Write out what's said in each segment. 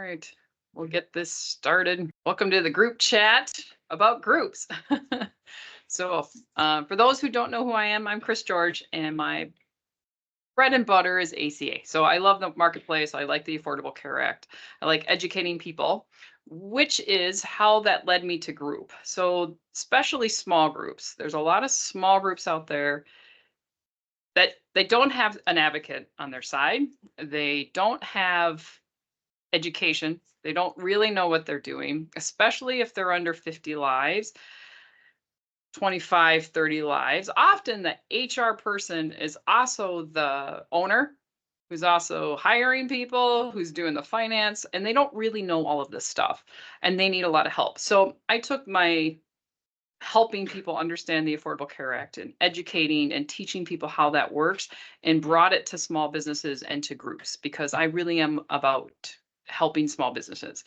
right, we'll get this started. Welcome to the group chat about groups. For those who don't know who I am, I'm Kris George, and my bread and butter is ACA. So I love the marketplace. I like the Affordable Care Act. I like educating people, which is how that led me to group. So especially small groups. There's a lot of small groups out there that they don't have an advocate on their side. They don't have education. They don't really know what they're doing, especially if they're under 50 lives, 25, 30 lives. Often the HR person is also the owner, who's also hiring people, who's doing the finance, and they don't really know all of this stuff, and they need a lot of help. So I took my helping people understand the Affordable Care Act and educating and teaching people how that works and brought it to small businesses and to groups because I really am about helping small businesses.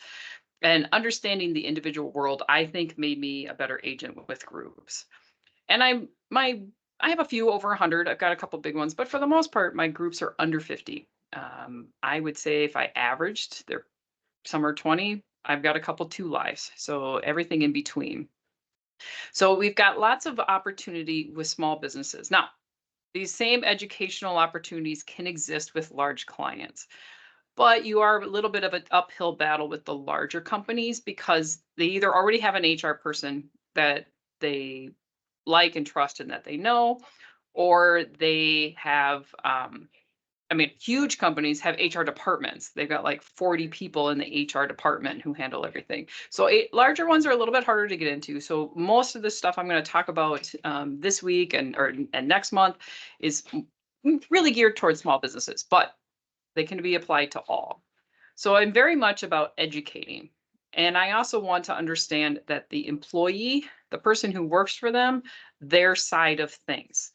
And understanding the individual world, I think, made me a better agent with groups. And I have a few over 100. I've got a couple big ones, but for the most part, my groups are under 50. I would say if I averaged, they're some are 20. I've got a couple 2 lives, so everything in between. So we've got lots of opportunity with small businesses. Now, these same educational opportunities can exist with large clients, but you are a little bit of an uphill battle with the larger companies because they either already have an HR person that they like and trust and that they know, or they have huge companies have HR departments. They've got like 40 people in the HR department who handle everything. So larger ones are a little bit harder to get into. So most of the stuff I'm going to talk about this week and next month is really geared towards small businesses, but they can be applied to all. So I'm very much about educating. And I also want to understand that the employee, the person who works for them, their side of things.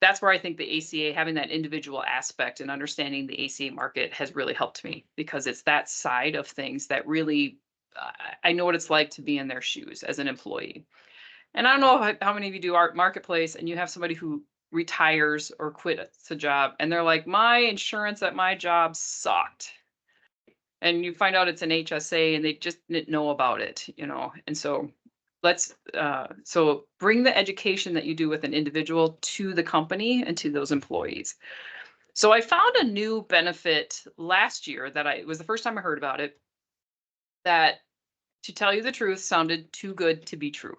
That's where I think the ACA, having that individual aspect and understanding the ACA market has really helped me because it's that side of things that really, I know what it's like to be in their shoes as an employee. And I don't know how many of you do art marketplace and you have somebody who retires or quits a job and they're like, my insurance at my job sucked. And you find out it's an HSA and they just didn't know about it, and so so bring the education that you do with an individual to the company and to those employees. So I found a new benefit last year that it was the first time I heard about it, that, to tell you the truth, sounded too good to be true.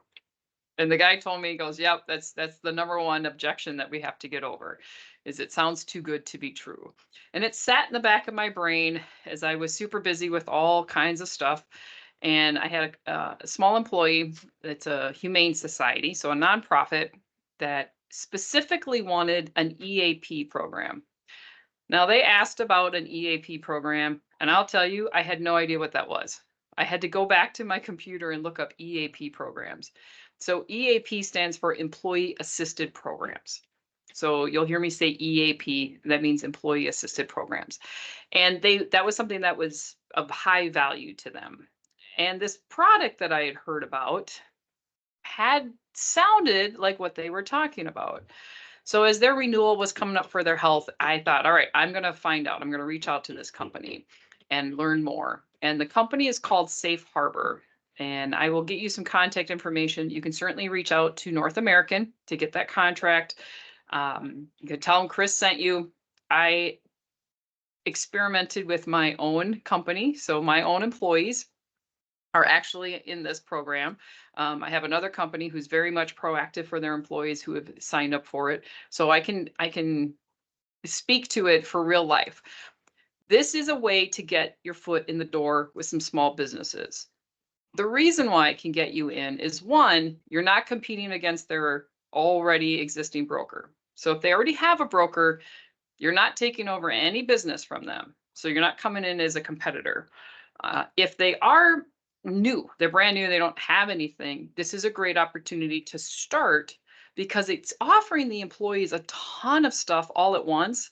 And the guy told me, he goes, yep, that's the number one objection that we have to get over, is it sounds too good to be true. And it sat in the back of my brain as I was super busy with all kinds of stuff. And I had a small employee that's a humane society, so a nonprofit that specifically wanted an EAP program. Now, they asked about an EAP program, and I'll tell you, I had no idea what that was. I had to go back to my computer and look up EAP programs. So EAP stands for Employee Assisted Programs. So you'll hear me say EAP, that means Employee Assisted Programs. And that was something that was of high value to them. And this product that I had heard about had sounded like what they were talking about. So as their renewal was coming up for their health, I thought, all right, I'm going to find out. I'm going to reach out to this company and learn more. And the company is called Safe Harbor. And I will get you some contact information. You can certainly reach out to North American to get that contract. You can tell them Kris sent you. I experimented with my own company. So my own employees are actually in this program. I have another company who's very much proactive for their employees who have signed up for it. So I can speak to it for real life. This is a way to get your foot in the door with some small businesses. The reason why it can get you in is, one, you're not competing against their already existing broker. So if they already have a broker, you're not taking over any business from them. So you're not coming in as a competitor. If they are new, they're brand new, they don't have anything, this is a great opportunity to start because it's offering the employees a ton of stuff all at once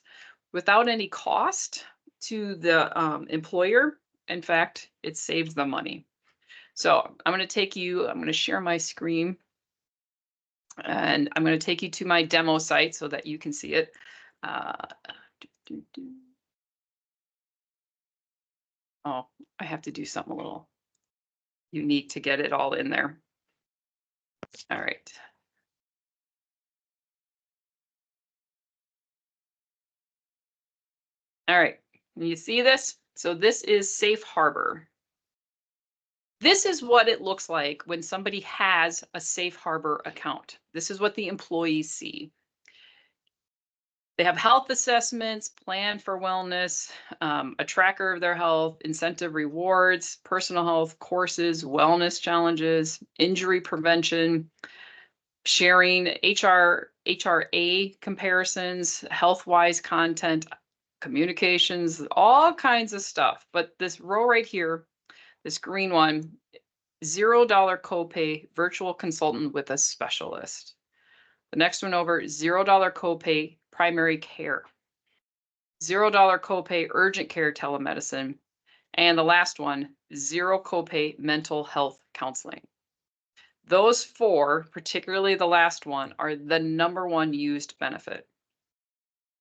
without any cost to the employer. In fact, it saves them money. So I'm going to share my screen and I'm going to take you to my demo site so that you can see it. Oh, I have to do something a little unique to get it all in there. All right. All right. You see this? So this is Safe Harbor. This is what it looks like when somebody has a Safe Harbor account. This is what the employees see. They have health assessments, plan for wellness, a tracker of their health, incentive rewards, personal health courses, wellness challenges, injury prevention, sharing HRA comparisons, health-wise content, communications, all kinds of stuff. But this row right here, this green one, $0 copay virtual consultant with a specialist. The next one over, $0 copay primary care. $0 copay urgent care telemedicine. And the last one, zero copay mental health counseling. Those four, particularly the last one, are the number one used benefit.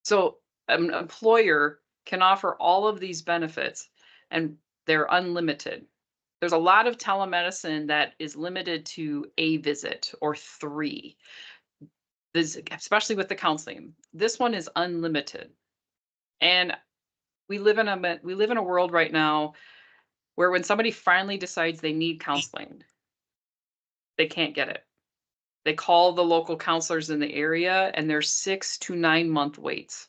So an employer can offer all of these benefits and they're unlimited. There's a lot of telemedicine that is limited to a visit or three, especially with the counseling. This one is unlimited. And we live in a world right now where when somebody finally decides they need counseling, they can't get it. They call the local counselors in the area and there's 6 to 9 month waits.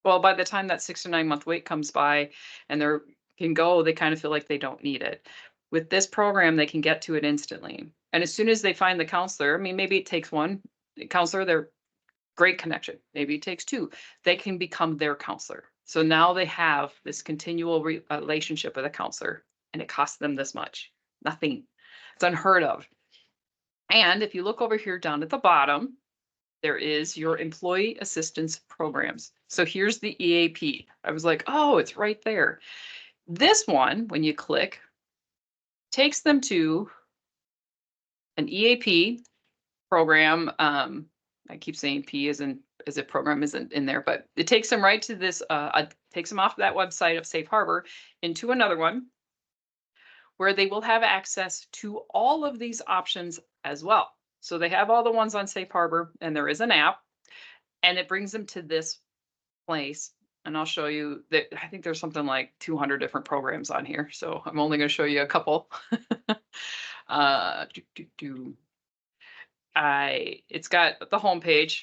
Well, by the time that 6 to 9 month wait comes by and they can go, they kind of feel like they don't need it. With this program, they can get to it instantly. And as soon as they find the counselor, I mean, maybe it takes one counselor, they're great connection. Maybe it takes two. They can become their counselor. So now they have this continual relationship with a counselor and it costs them this much. Nothing. It's unheard of. And if you look over here down at the bottom, there is your employee assistance programs. So here's the EAP. I was like, oh, it's right there. This one, when you click, takes them to an EAP program. I keep saying P as if program isn't in there, but it takes them right to this, takes them off that website of Safe Harbor into another one where they will have access to all of these options as well. So they have all the ones on Safe Harbor and there is an app and it brings them to this place. And I'll show you that I think there's something like 200 different programs on here. So I'm only going to show you a couple. It's got the homepage.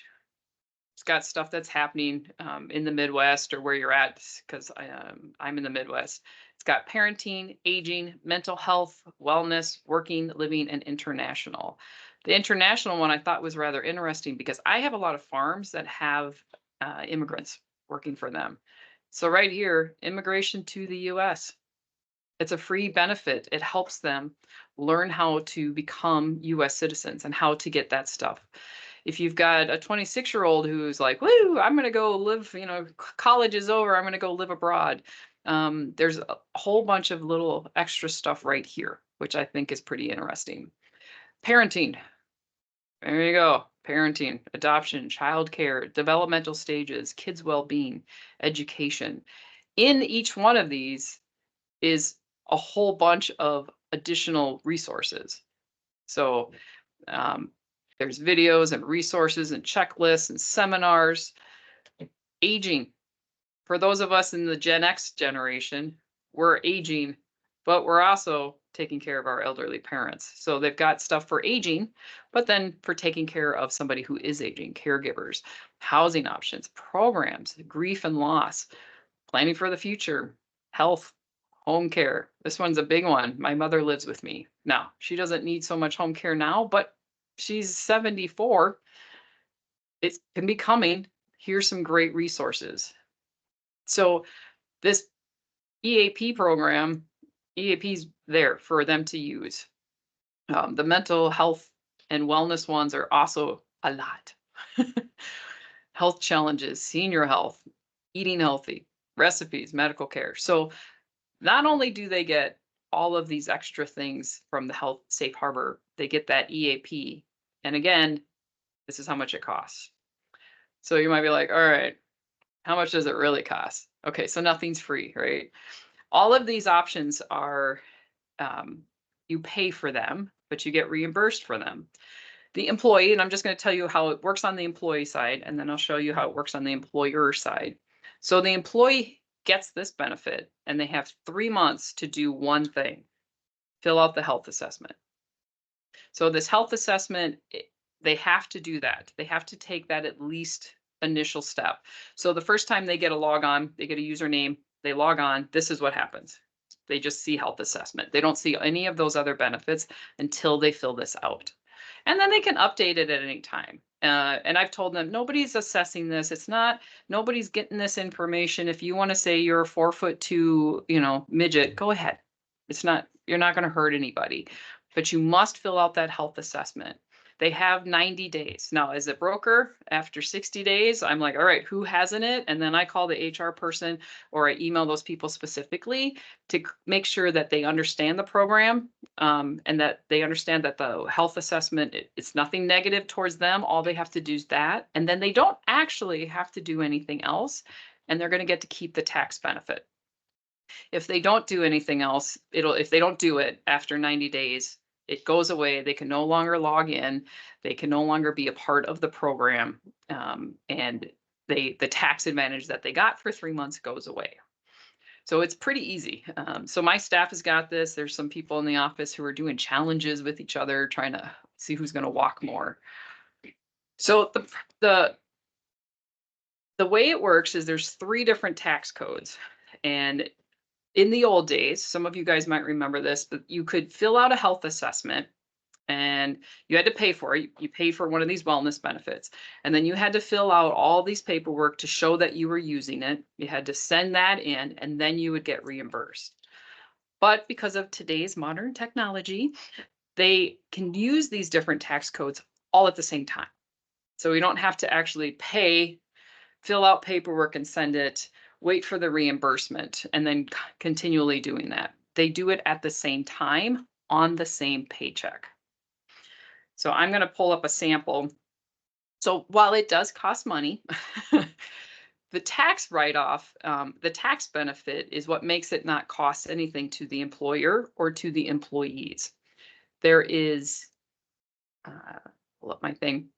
It's got stuff that's happening in the Midwest or where you're at, because I'm in the Midwest. It's got parenting, aging, mental health, wellness, working, living, and international. The international one I thought was rather interesting because I have a lot of farms that have immigrants working for them. So right here, immigration to the US. It's a free benefit. It helps them learn how to become US citizens and how to get that stuff. If you've got a 26-year-old who's like, woo, I'm going to go live, college is over, I'm going to go live abroad. There's a whole bunch of little extra stuff right here, which I think is pretty interesting. Parenting. There you go. Parenting, adoption, childcare, developmental stages, kids' well-being, education. In each one of these is a whole bunch of additional resources. So there's videos and resources and checklists and seminars. Aging. For those of us in the Gen X generation, we're aging, but we're also taking care of our elderly parents. So they've got stuff for aging, but then for taking care of somebody who is aging, caregivers, housing options, programs, grief and loss, planning for the future, health, home care. This one's a big one. My mother lives with me. Now, she doesn't need so much home care now, but she's 74. It can be coming. Here's some great resources. So this EAP program, EAP's there for them to use. The mental health and wellness ones are also a lot. Health challenges, senior health, eating healthy, recipes, medical care. So not only do they get all of these extra things from the Health Safe Harbor, they get that EAP. And again, this is how much it costs. So you might be like, all right, how much does it really cost? Okay, so nothing's free, right? All of these options are, you pay for them, but you get reimbursed for them. The employee, and I'm just going to tell you how it works on the employee side, and then I'll show you how it works on the employer side. So the employee gets this benefit, and they have 3 months to do one thing: fill out the health assessment. So this health assessment, they have to do that. They have to take that at least initial step. So the first time they get a log on, they get a username, they log on, this is what happens. They just see health assessment. They don't see any of those other benefits until they fill this out. And then they can update it at any time. And I've told them nobody's assessing this. It's not, nobody's getting this information. If you want to say you're a 4'2", midget, go ahead. It's not, you're not going to hurt anybody, but you must fill out that health assessment. They have 90 days. Now, as a broker, after 60 days, I'm like, all right, who hasn't it? And then I call the HR person or I email those people specifically to make sure that they understand the program, and that they understand that the health assessment, it's nothing negative towards them. All they have to do is that. And then they don't actually have to do anything else. And they're going to get to keep the tax benefit. If they don't do anything else, if they don't do it after 90 days, it goes away. They can no longer log in. They can no longer be a part of the program. And the tax advantage that they got for 3 months goes away. So it's pretty easy. So my staff has got this. There's some people in the office who are doing challenges with each other, trying to see who's going to walk more. So the way it works is there's 3 different tax codes. And in the old days, some of you guys might remember this, but you could fill out a health assessment and you had to pay for it. You paid for one of these wellness benefits. And then you had to fill out all these paperwork to show that you were using it. You had to send that in and then you would get reimbursed. But because of today's modern technology, they can use these different tax codes all at the same time. So we don't have to actually pay, fill out paperwork and send it, wait for the reimbursement, and then continually doing that. They do it at the same time on the same paycheck. So I'm going to pull up a sample. So while it does cost money, the tax write-off, the tax benefit is what makes it not cost anything to the employer or to the employees. There is, pull up my thing,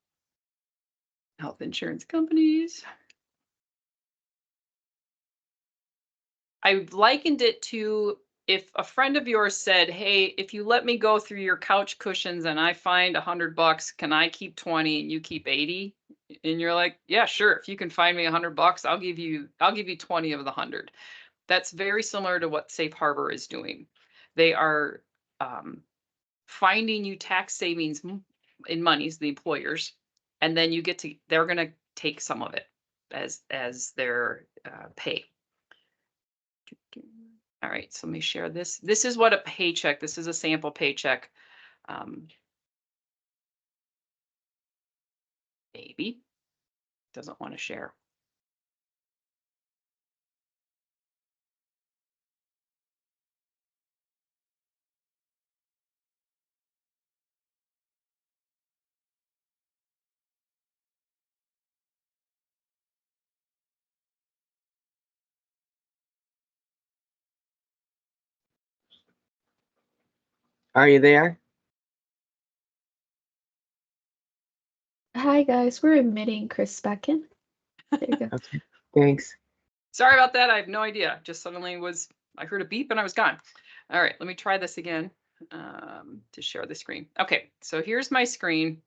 health insurance companies. I likened it to if a friend of yours said, hey, if you let me go through your couch cushions and I find $100, can I keep 20 and you keep 80? And you're like, yeah, sure. If you can find me $100, I'll give you 20 of the 100. That's very similar to what Safe Harbor is doing. They are finding you tax savings in monies, the employers, and then you get to, they're going to take some of it as their pay. All right, so let me share this. This is what a paycheck, this is a sample paycheck. Maybe doesn't want to share. Are you there? Hi guys, we're admitting Kris back in. There you go. Okay, thanks. Sorry about that. I have no idea. Just suddenly I heard a beep and I was gone. All right, let me try this again to share the screen. Okay, so here's my screen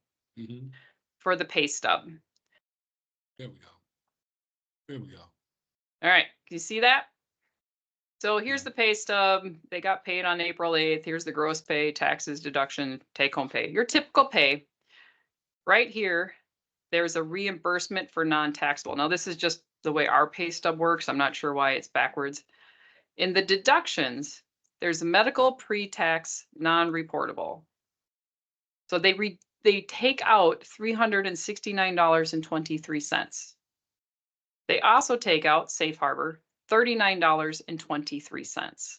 for the pay stub. There we go. There we go. All right, can you see that? So here's the pay stub. They got paid on April 8th. Here's the gross pay, taxes, deduction, take home pay. Your typical pay. Right here, there's a reimbursement for non-taxable. Now this is just the way our pay stub works. I'm not sure why it's backwards. In the deductions, there's medical pre-tax non-reportable. So they take out $369.23. They also take out Safe Harbor, $39.23.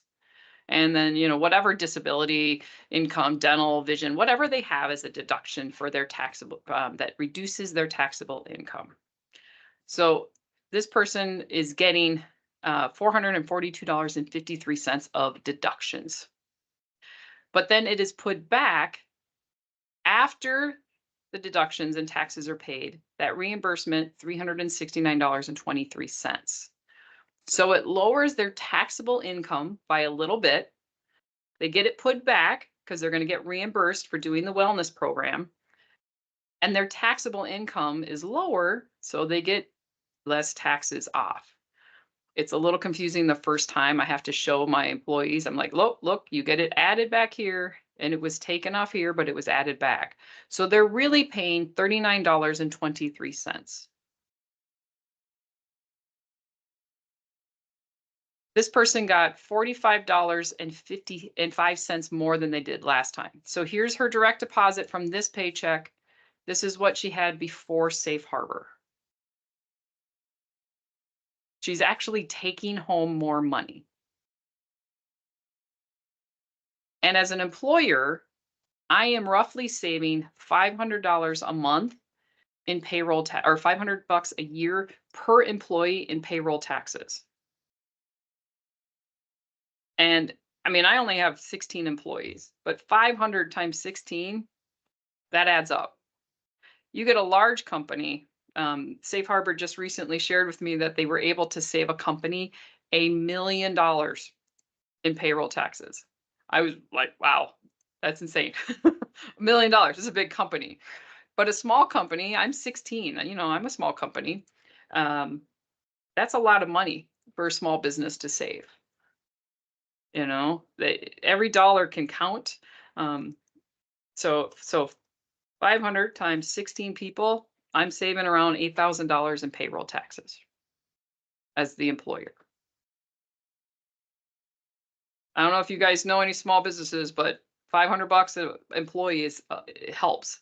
And then, whatever disability, income, dental, vision, whatever they have as a deduction for their taxable, that reduces their taxable income. So this person is getting $442.53 of deductions. But then it is put back after the deductions and taxes are paid, that reimbursement, $369.23. So it lowers their taxable income by a little bit. They get it put back because they're going to get reimbursed for doing the wellness program. And their taxable income is lower, so they get less taxes off. It's a little confusing the first time I have to show my employees. I'm like, look, you get it added back here, and it was taken off here, but it was added back. So they're really paying $39.23. This person got $45.55 more than they did last time. So here's her direct deposit from this paycheck. This is what she had before Safe Harbor. She's actually taking home more money. And as an employer, I am roughly saving $500 a month in payroll or $500 a year per employee in payroll taxes. And I mean, I only have 16 employees, but 500 times 16, that adds up. You get a large company. Safe Harbor just recently shared with me that they were able to save a company $1 million in payroll taxes. I was like, wow, that's insane. $1 million, this is a big company. But a small company, I'm 16, I'm a small company. That's a lot of money for a small business to save. Every dollar can count. So 500 times 16 people, I'm saving around $8,000 in payroll taxes as the employer. I don't know if you guys know any small businesses, but $500 an employee it helps.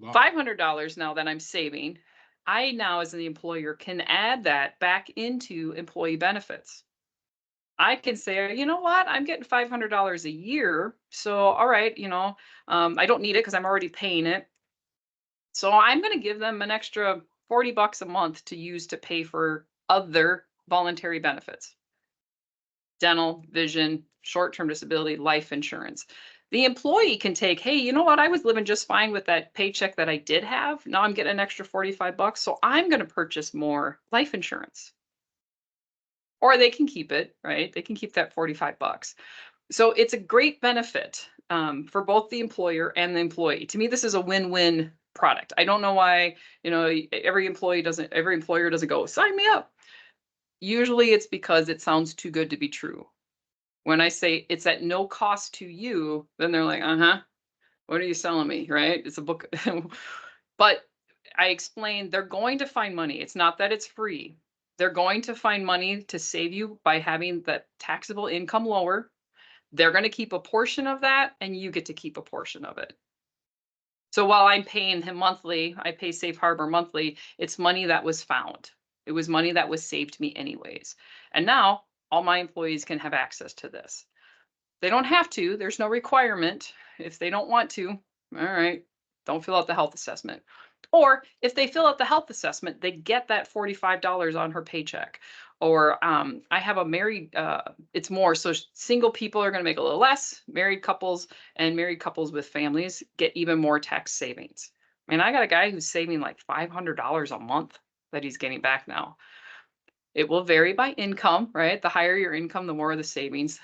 $500 now that I'm saving, I now as the employer can add that back into employee benefits. I can say, you know what, I'm getting $500 a year. So, all right, I don't need it because I'm already paying it. So I'm going to give them an extra $40 a month to use to pay for other voluntary benefits. Dental, vision, short-term disability, life insurance. The employee can take, hey, you know what? I was living just fine with that paycheck that I did have. Now I'm getting an extra $45. So I'm going to purchase more life insurance. Or they can keep it, right? They can keep that $45. So it's a great benefit for both the employer and the employee. To me, this is a win-win product. I don't know why, every employer doesn't go, sign me up. Usually it's because it sounds too good to be true. When I say it's at no cost to you, then they're like, what are you selling me, right? It's a book. But I explained they're going to find money. It's not that it's free. They're going to find money to save you by having the taxable income lower. They're going to keep a portion of that, and you get to keep a portion of it. So while I'm paying him monthly, I pay Safe Harbor monthly, it's money that was found. It was money that was saved to me anyways. And now all my employees can have access to this. They don't have to, there's no requirement. If they don't want to, all right, don't fill out the health assessment. Or if they fill out the health assessment, they get that $45 on her paycheck. Or I have a married, it's more, so single people are going to make a little less, married couples and married couples with families get even more tax savings. I mean, I got a guy who's saving like $500 a month that he's getting back now. It will vary by income, right? The higher your income, the more the savings.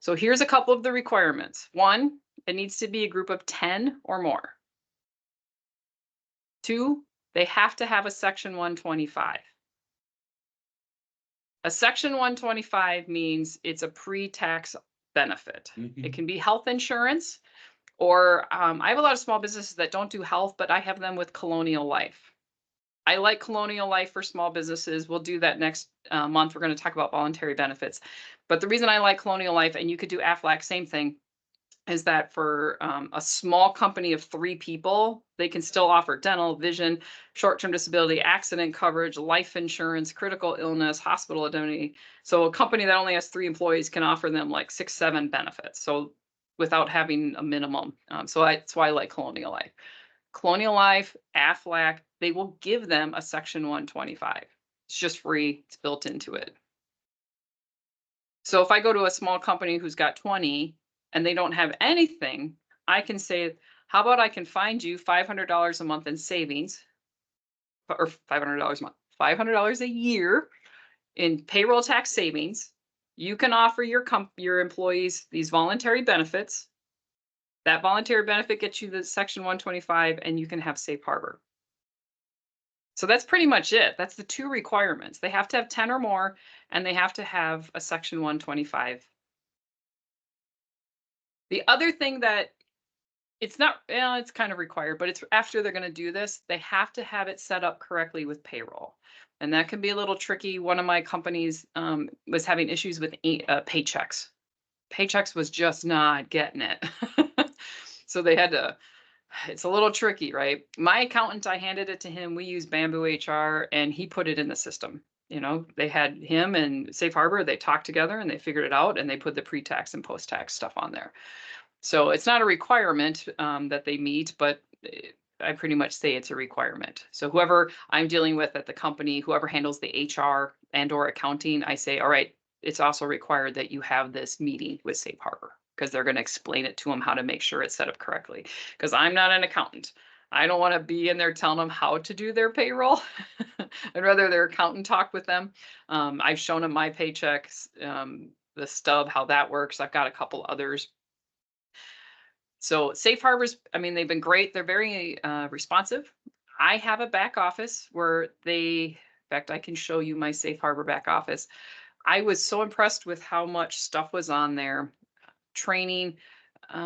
So here's a couple of the requirements. 1, it needs to be a group of 10 or more. 2, they have to have a Section 125. A Section 125 means it's a pre-tax benefit. It can be health insurance, or I have a lot of small businesses that don't do health, but I have them with Colonial Life. I like Colonial Life for small businesses. We'll do that next month. We're going to talk about voluntary benefits. But the reason I like Colonial Life, and you could do Aflac, same thing, is that for a small company of 3 people, they can still offer dental, vision, short-term disability, accident coverage, life insurance, critical illness, hospital indemnity. So a company that only has 3 employees can offer them like 6, 7 benefits. So without having a minimum. So that's why I like Colonial Life. Colonial Life, Aflac, they will give them a Section 125. It's just free. It's built into it. So if I go to a small company who's got 20 and they don't have anything, I can say, how about I can find you $500 a month in savings, or $500 a month, $500 a year in payroll tax savings. You can offer your employees these voluntary benefits. That voluntary benefit gets you the Section 125, and you can have safe harbor. So that's pretty much it. That's the two requirements. They have to have 10 or more, and they have to have a Section 125. The other thing that it's not, it's kind of required, but it's after they're going to do this, they have to have it set up correctly with payroll. And that can be a little tricky. One of my companies was having issues with paychecks. Paychecks was just not getting it. So they had to, it's a little tricky, right? My accountant, I handed it to him. We use Bamboo HR, and he put it in the system. You know, they had him and Safe Harbor, they talked together and they figured it out, and they put the pre-tax and post-tax stuff on there. So it's not a requirement that they meet, but I pretty much say it's a requirement. So whoever I'm dealing with at the company, whoever handles the HR and or accounting, I say, all right, it's also required that you have this meeting with Safe Harbor, because they're going to explain it to them how to make sure it's set up correctly. Because I'm not an accountant. I don't want to be in there telling them how to do their payroll. I'd rather their accountant talk with them. I've shown them my paychecks, the stub, how that works. I've got a couple others. So Safe Harbors, I mean, they've been great. They're very responsive. I have a back office where in fact, I can show you my Safe Harbor back office. I was so impressed with how much stuff was on there. Training, if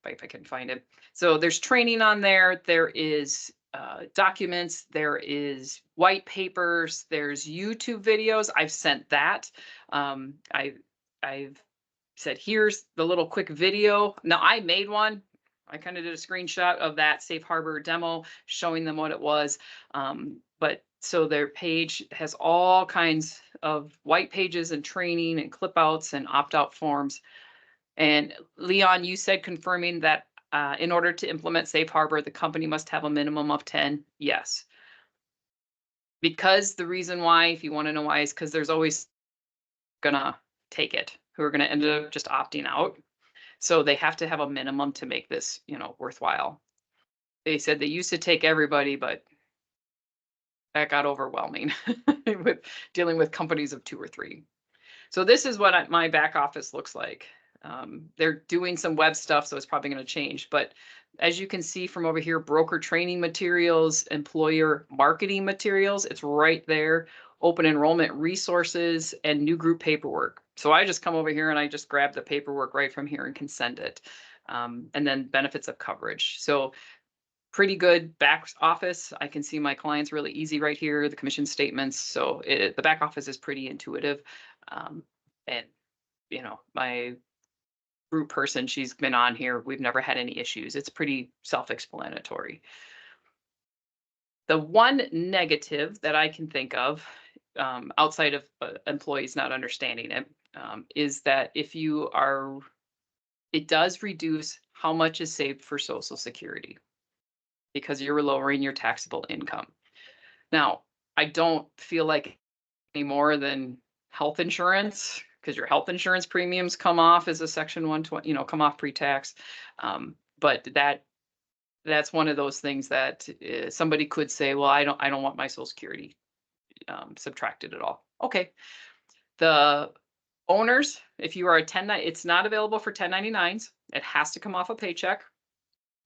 I can find it. So there's training on there. There is documents. There is white papers. There's YouTube videos. I've sent that. I've said, here's the little quick video. Now I made one. I kind of did a screenshot of that Safe Harbor demo showing them what it was. But so their page has all kinds of white pages and training and clip outs and opt-out forms. And Leon, you said confirming that in order to implement Safe Harbor, the company must have a minimum of 10. Yes. Because the reason why, if you want to know why, is because there's always gonna take it who are gonna end up just opting out. So they have to have a minimum to make this, worthwhile. They said they used to take everybody, but that got overwhelming with dealing with companies of 2 or 3. So this is what my back office looks like. They're doing some web stuff, so it's probably going to change. But as you can see from over here, broker training materials, employer marketing materials, it's right there. Open enrollment resources and new group paperwork. So I just come over here and I just grab the paperwork right from here and can send it. And then benefits of coverage. So pretty good back office. I can see my clients really easy right here, the commission statements. So the back office is pretty intuitive. And, my group person, she's been on here. We've never had any issues. It's pretty self-explanatory. The one negative that I can think of, outside of employees not understanding it, is that it does reduce how much is saved for Social Security, because you're lowering your taxable income. Now, I don't feel like any more than health insurance, because your health insurance premiums come off as a Section 120, come off pre-tax. But that's one of those things that somebody could say, well, I don't want my Social Security subtracted at all. Okay. The owners, if you are a it's not available for 1099s. It has to come off a paycheck.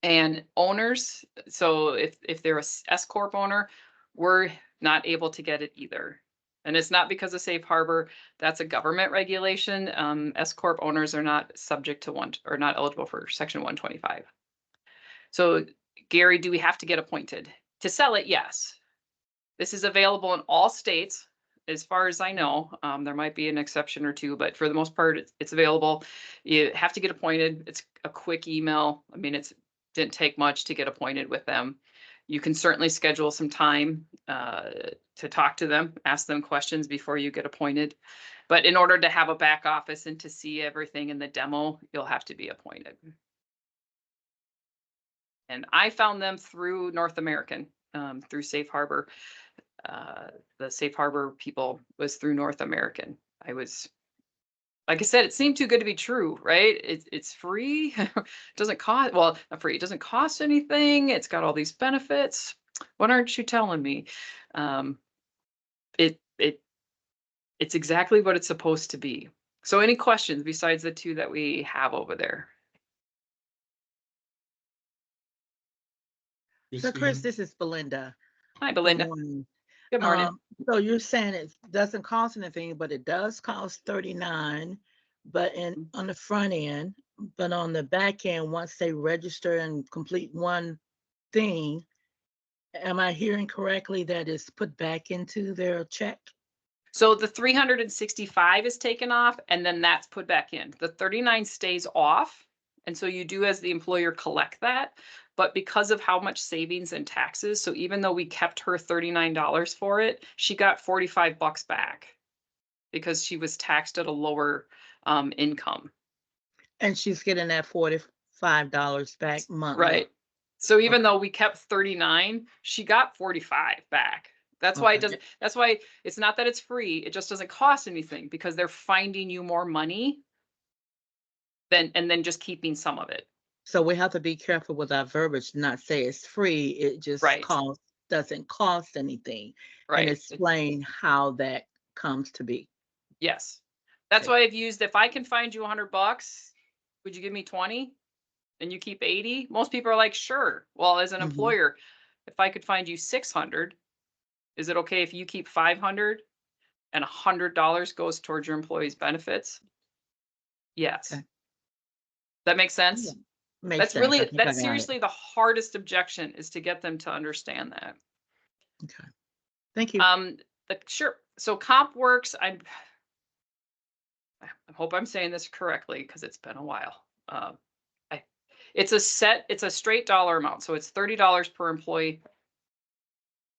And owners, so if they're a S Corp owner, we're not able to get it either. And it's not because of Safe Harbor. That's a government regulation. S Corp owners are not subject to or not eligible for Section 125. So Gary, do we have to get appointed to sell it? Yes. This is available in all states, as far as I know. There might be an exception or two, but for the most part, it's available. You have to get appointed. It's a quick email. I mean, didn't take much to get appointed with them. You can certainly schedule some time to talk to them, ask them questions before you get appointed. But in order to have a back office and to see everything in the demo, you'll have to be appointed. And I found them through North American, through Safe Harbor. The Safe Harbor people was through North American. I was, like I said, it seemed too good to be true, right? It's free. It doesn't cost, well, not free. It doesn't cost anything. It's got all these benefits. What aren't you telling me? It it's exactly what it's supposed to be. So any questions besides the two that we have over there? So Chris, Christine? this is Belinda. Hi, Good Belinda. morning. Good morning. So you're saying it doesn't cost anything, but it does cost 39, but on the front end, but on the back end, once they register and complete one thing, am I hearing correctly that it's put back into their check? So the 365 is taken off and then that's put back in. The 39 stays off. And so you do as the employer collect that. But because of how much savings and taxes, so even though we kept her $39 for it, she got 45 bucks back because she was taxed at a lower income. And she's getting that $45 back monthly. Right. So even Okay. though we kept 39, she got 45 back. That's why it Okay. doesn't, that's why it's not that it's free. It just doesn't cost anything because they're finding you more money than, and then just keeping some of it. So we have to be careful with our verbiage, not say it's free, it just Right. doesn't cost anything. And Right. explain how that comes to be. Yes. That's Okay. why I've used, if I can find you 100 bucks, would you give me 20 and you keep 80? Most people are like, sure. Well, as an Mhm. employer, if I could find you 600, is it okay if you keep 500 and $100 goes towards your employee's benefits? Yes. Okay. That makes sense? Yeah. Makes That's sense. I really, think I that's got it. seriously the hardest objection is to get them to understand that. Okay. Thank you. Sure. So comp works, I hope I'm saying this correctly because it's been a while. It's a straight dollar amount. So it's $30 per employee.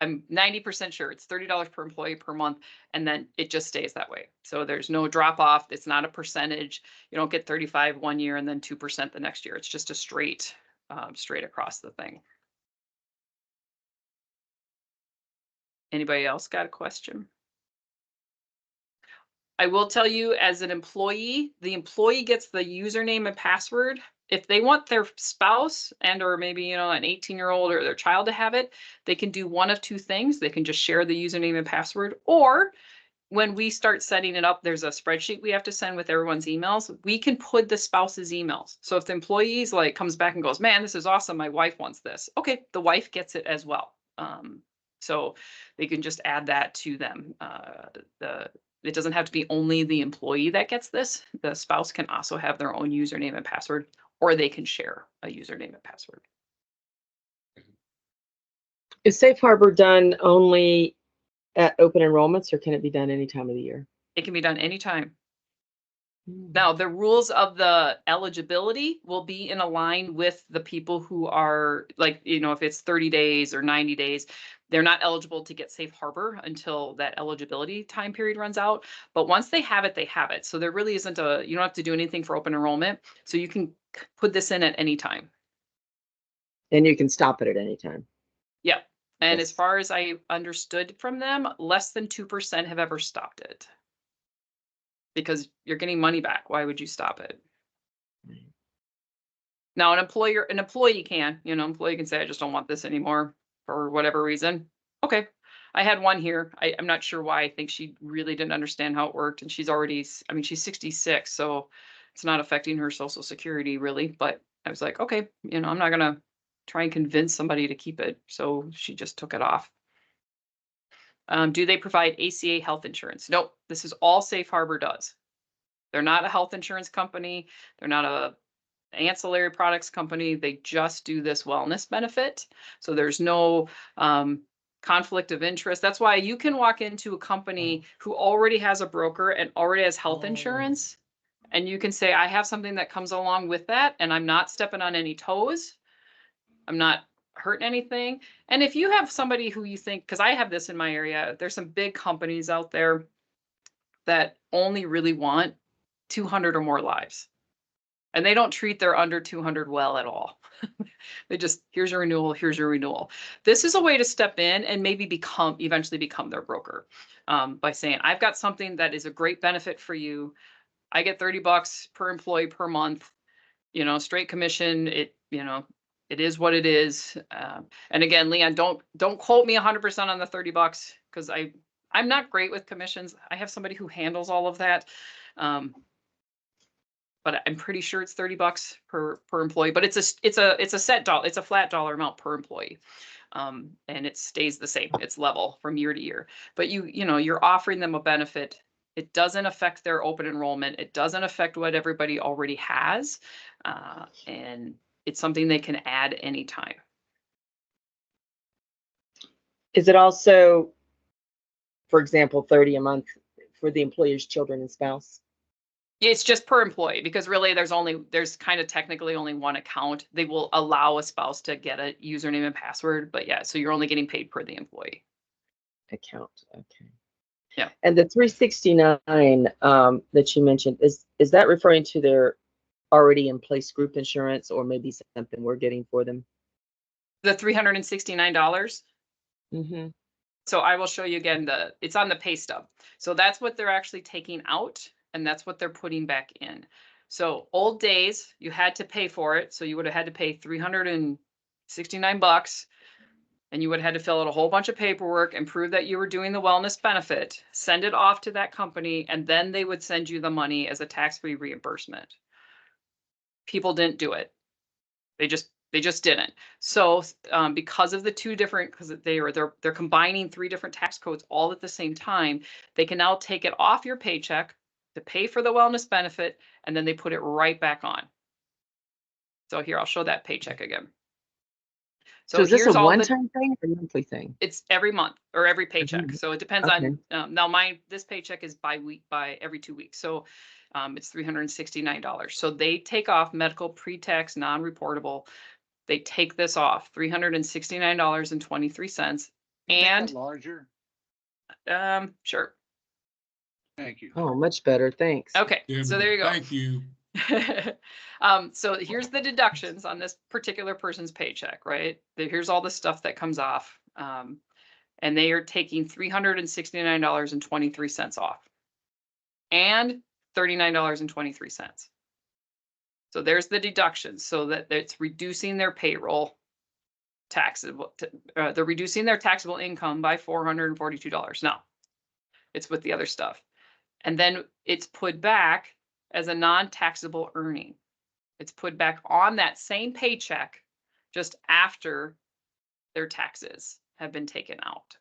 I'm 90% sure it's $30 per employee per month, and then it just stays that way. So there's no drop off. It's not a percentage. You don't get 35 one year and then 2% the next year. It's just a straight across the thing. Anybody else got a question? I will tell you, as an employee, the employee gets the username and password. If they want their spouse and or maybe, you know, an 18-year-old or their child to have it, they can do one of two things. They can just share the username and password, or when we start setting it up, there's a spreadsheet we have to send with everyone's emails. We can put the spouse's emails. So if the employee's like comes back and goes, man, this is awesome, my wife wants this. Okay, the wife gets it as well. So they can just add that to them. It doesn't have to be only the employee that gets this. The spouse can also have their own username and password, or they can share a username and password. Is Safe Harbor done only at open enrollments, or can it be done any time of the year? It can be done anytime. Now, the rules of the eligibility will be in line with the people who are like, you know, if it's 30 days or 90 days, they're not eligible to get Safe Harbor until that eligibility time period runs out. But once they have it, they have it. So there really isn't you don't have to do anything for open enrollment. So you can put this in at any time. And you can stop it at any time. Yeah. And as Yes. far as I understood from them, less than 2% have ever stopped it. Because you're getting money back. Why would you stop it? Now, an employee can, you know, employee can say, I just don't want this anymore for whatever reason. Okay. I had one here. I'm not sure why. I think she really didn't understand how it worked. And she's already, I mean, she's 66, so it's not affecting her Social Security really. But I was like, okay, you know, I'm not going to try and convince somebody to keep it. So she just took it off. Do they provide ACA health insurance? Nope. This is all Safe Harbor does. They're not a health insurance company. They're not a ancillary products company. They just do this wellness benefit. So there's no conflict of interest. That's why you can walk into a company who already has a broker and already has health insurance. And you can say, I have something that comes along with that, and I'm not stepping on any toes. I'm not hurting anything. And if you have somebody who you think, because I have this in my area, there's some big companies out there that only really want 200 or more lives. And they don't treat their under 200 well at all. They just, here's your renewal, here's your renewal. This is a way to step in and maybe eventually become their broker, by saying, I've got something that is a great benefit for you. I get $30 per employee per month, straight commission. It is what it is. And again, Leon, don't quote me 100% on the $30 because I'm not great with commissions. I have somebody who handles all of that. But I'm pretty sure it's $30 per employee, but it's a set dollar, it's a flat dollar amount per employee. And it stays the same. It's level from year to year, but you're offering them a benefit. It doesn't affect their open enrollment. It doesn't affect what everybody already has. And it's something they can add anytime. Is it also, for example, 30 a month for the employer's children and spouse? It's just per employee because really there's kind of technically only one account. They will allow a spouse to get a username and password, but yeah, so you're only getting paid per the employee Account. Okay. Yeah. And the 369 that you mentioned, is that referring to their already in place group insurance or maybe something we're getting for them? The $369. Mm-hmm. So I will show you again, it's on the pay stub. So that's what they're actually taking out and that's what they're putting back in. So old days, you had to pay for it. So you would have had to pay $369 and you would have had to fill out a whole bunch of paperwork and prove that you were doing the wellness benefit, send it off to that company, and then they would send you the money as a tax-free reimbursement. People didn't do it. They just didn't. So because of the two different, because they're combining 3 different tax codes all at the same time, they can now take it off your paycheck to pay for the wellness benefit, and then they put it right back on. So here, I'll show that paycheck again. So is this here's a all one-time thing or monthly thing? It's every month or every paycheck. month. So it depends Okay. on, now this paycheck is by every 2 weeks. So it's $369. So they take off medical pre-tax non-reportable. They take this off, $369.23. And larger? Sure. Thank you. Oh, much better. Thanks. Okay, so there you go. Thank you. So here's the deductions on this particular person's paycheck, right? Here's all the stuff that comes off. And they are taking $369.23 off and $39.23. So there's the deductions, so that it's reducing their payroll taxable. They're reducing their taxable income by $442. No, it's with the other stuff. And then it's put back as a non-taxable earning. It's put back on that same paycheck just after their taxes have been taken out.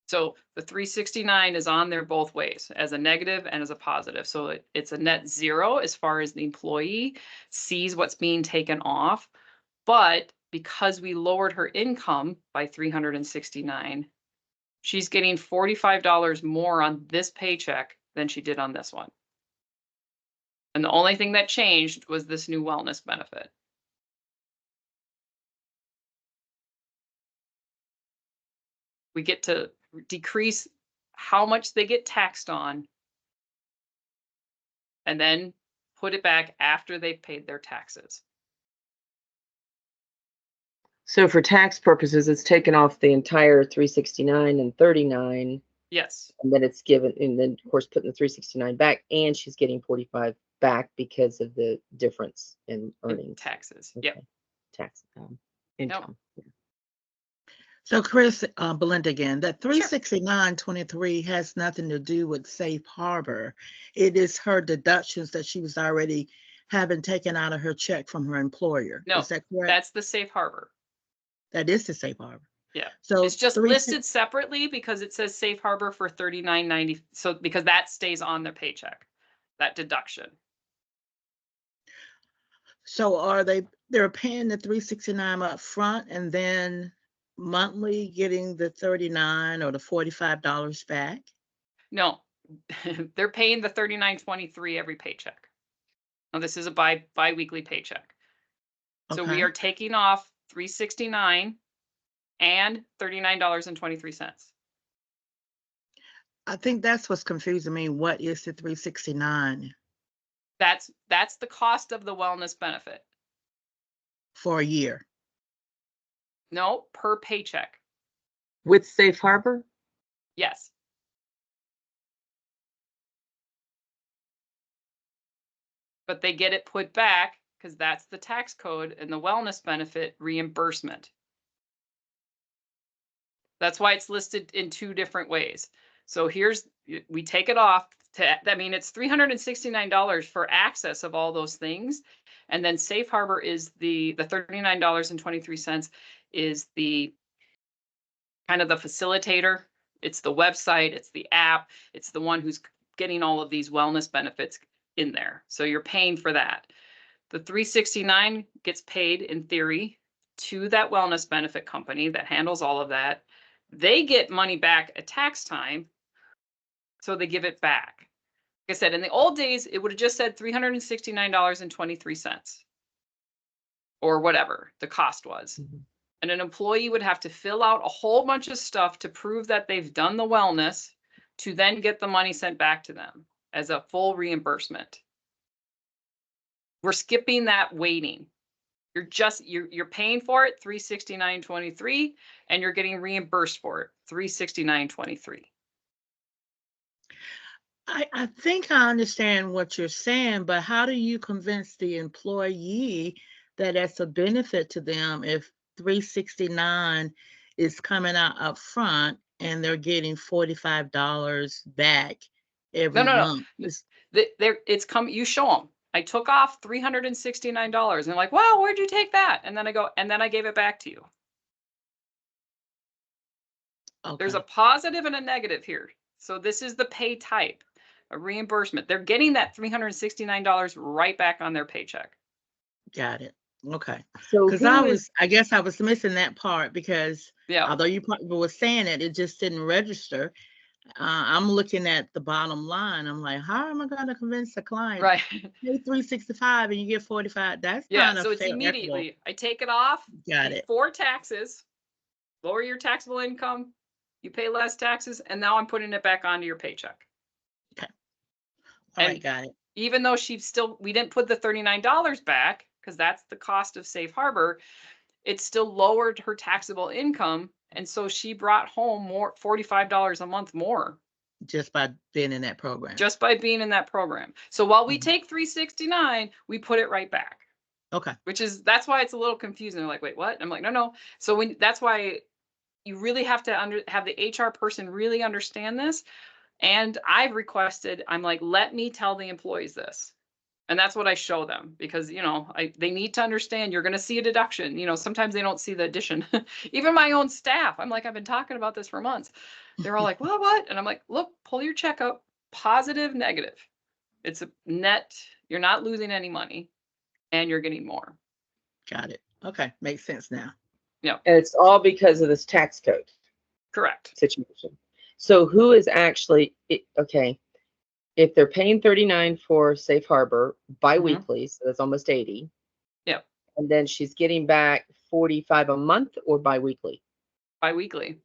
So the 369 is on there both ways, as a negative and as a positive. So it's a net zero as far as the employee sees what's being taken off. But because we lowered her income by 369, she's getting $45 more on this paycheck than she did on this one. And the only thing that changed was this new wellness benefit. We get to decrease how much they get taxed on and then put it back after they've paid their taxes. So for tax purposes, it's taken off the entire 369 and 39. Yes. And then it's given, and then of course putting the 369 back, and she's getting 45 back because of the difference in earnings. Taxes. Okay. Yep. Tax income. Yeah. So Chris, Belinda again, that 369.23 has nothing to do with safe harbor. It is her deductions that she was already having taken out of her check from her employer. No, is that correct? that's the safe harbor. That is the safe harbor. Yeah. So it's just listed separately because it says safe harbor for $39.90. So because that stays on their paycheck, that deduction. So they're paying the 369 up front and then monthly getting the 39 or the $45 back? No, they're paying the $39.23 every paycheck. Now this is a bi-weekly paycheck. So we Okay. are taking off $369 and $39.23. I think that's what's confusing me. What is the 369? That's the cost of the wellness benefit. for a year. No, per paycheck. With Safe Harbor? Yes. But they get it put back because that's the tax code and the wellness benefit reimbursement. That's why it's listed in two different ways. So we take it off I mean, it's $369 for access of all those things. And then Safe Harbor is the $39.23 is the kind of the facilitator. It's the website, it's the app, it's the one who's getting all of these wellness benefits in there. So you're paying for that. The $369 gets paid in theory to that wellness benefit company that handles all of that. They get money back at tax time, so they give it back. Like I said, in the old days, it would have just said $369.23 or whatever the cost was. Mhm. And an employee would have to fill out a whole bunch of stuff to prove that they've done the wellness to then get the money sent back to them as a full reimbursement. We're skipping that waiting. You're paying for it $369.23 and you're getting reimbursed for it $369.23. I think I understand what you're saying, but how do you convince the employee that that's a benefit to them if 369 is coming out up front and they're getting $45 back every No. month? It's coming. You show them. I took off $369 and they're like, wow, where'd you take that? And then I gave it back to you. Okay. There's a positive and a negative here. So this is the pay type, a reimbursement. They're getting that $369 right back on their paycheck. Got it. Okay. So Because I guess I was missing that part because Yeah. although you probably were saying it just didn't register. I'm looking at the bottom line. I'm like, how am I going to convince a client? Right. Pay 365 and you get 45. That's Yeah. not a So it's fair immediately, equitable. I take it off Got it. before taxes, lower your taxable income, you pay less taxes, and now I'm putting it back onto your paycheck. All And right, got it. even though we didn't put the $39 back because that's the cost of Safe Harbor, it still lowered her taxable income. And so she brought home more, $45 a month more. Just by being in that program. Just by being in that program. So while we Mhm. take $369, we put it right back. Okay. That's why it's a little confusing. They're like, wait, what? I'm like, no. So that's why you really have to have the HR person really understand this. And I've requested, I'm like, let me tell the employees this. And that's what I show them because, they need to understand you're going to see a deduction. Sometimes they don't see the addition. Even my own staff, I'm like, I've been talking about this for months. They're all like, well, what? And I'm like, look, pull your check up, positive, negative. It's a net. You're not losing any money and you're getting more. Got it. Okay. Makes sense now. Yeah. And it's all because of this tax code Correct. situation. So who is actually, okay, if they're paying 39 for Safe Harbor biweekly, so that's almost 80. Yep. And then she's getting back 45 a month or biweekly? Biweekly.